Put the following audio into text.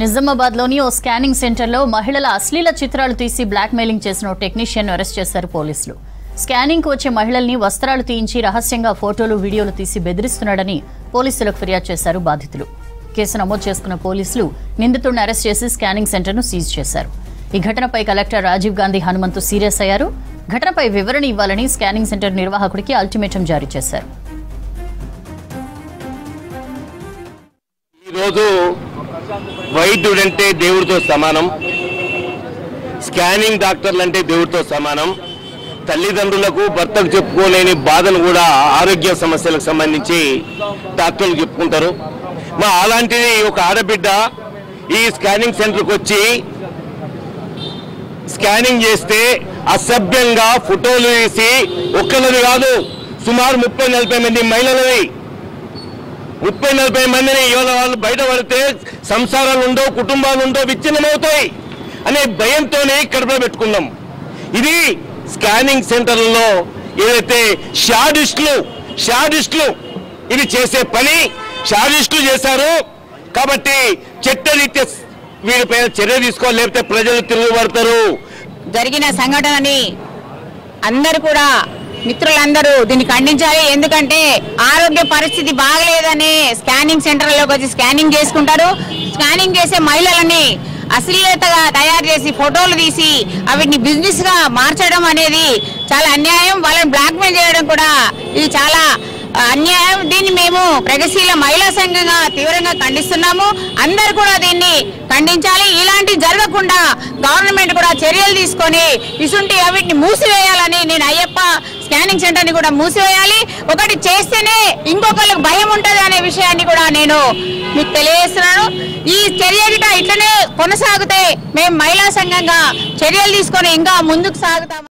నిజామాబాద్లోని ఓ scanning సెంటర్లో మహిళల అశ్లీల చిత్రాలు తీసి బ్లాక్ మెయిలింగ్ చేసిన ఓ టెక్నీషియన్ను అరెస్ట్ చేశారు పోలీసులు. స్కానింగ్కు వచ్చే మహిళల్ని వస్త్రాలు తీయించి రహస్యంగా ఫోటోలు వీడియోలు తీసి బెదిరిస్తున్నాడని పోలీసులకు ఫిర్యాదు చేశారు బాధితులు. కేసు నమోదు చేసుకున్న పోలీసులు నిందితుడిని అరెస్ట్ చేసి స్కానింగ్ సెంటర్ను సీజ్ చేశారు. ఈ ఘటనపై కలెక్టర్ రాజీవ్ గాంధీ హనుమంతు సీరియస్ అయ్యారు. ఘటనపై వివరణ ఇవ్వాలని స్కానింగ్ సెంటర్ నిర్వాహకుడికి అల్టిమేటం జారీ చేశారు. వైద్యుడంటే దేవుడితో సమానం, స్కానింగ్ డాక్టర్లు అంటే దేవుడితో సమానం. తల్లిదండ్రులకు భర్తకు చెప్పుకోలేని బాధను కూడా ఆరోగ్య సమస్యలకు సంబంధించి డాక్టర్లు చెప్పుకుంటారు. అలాంటిది ఒక ఆడబిడ్డ ఈ స్కానింగ్ సెంటర్కి వచ్చి స్కానింగ్ చేస్తే అసభ్యంగా ఫోటోలు వేసి ఒక్కరిది కాదు, సుమారు 30-40 మంది మహిళలవి 30-40 మందిని ఇవాళ వాళ్ళు బయటపడితే సంసారాలు ఉండో, కుటుంబాలు ఉండో, విచ్ఛిన్నమవుతాయి అనే భయంతోనే కడుపులో పెట్టుకుందాం. ఇది స్కానింగ్ సెంటర్లలో ఏదైతే షాడిస్టులు ఇది చేసే పని షాడిస్టులు చేశారు. కాబట్టి చట్టరీత్యా వీరిపైన చర్య తీసుకోవాలి, లేకపోతే ప్రజలు తిరుగుబడతారు. జరిగిన సంఘటనని అందరూ కూడా మిత్రులందరూ దీన్ని ఖండించాలి. ఎందుకంటే ఆరోగ్య పరిస్థితి బాగలేదని స్కానింగ్ సెంటర్లోకి వచ్చి స్కానింగ్ చేసుకుంటారు. స్కానింగ్ చేసే మహిళలని అశ్లీలతగా తయారు చేసి ఫోటోలు తీసి వీటిని బిజినెస్ గా మార్చడం అనేది చాలా అన్యాయం. వాళ్ళని బ్లాక్మెయిల్ చేయడం కూడా ఇది చాలా అన్యాయం. దీన్ని మేము ప్రగతిశీల మహిళా సంఘంగా తీవ్రంగా ఖండిస్తున్నాము. అందరూ కూడా దీన్ని ఖండించాలి. ఇలాంటి జరగకుండా గవర్నమెంట్ కూడా చర్యలు తీసుకొని ఇసుంటి వీటిని మూసివేయాలని నేను అయ్యప్ప స్కానింగ్ సెంటర్ ని కూడా మూసివేయాలి. ఒకటి చేస్తేనే ఇంకొకరికి భయం ఉంటది అనే విషయాన్ని కూడా నేను మీకు తెలియజేస్తున్నాను. ఈ చర్య గిట ఇట్లనే కొనసాగితే మేము మహిళా సంఘంగా చర్యలు తీసుకొని ఇంకా ముందుకు సాగుతాము.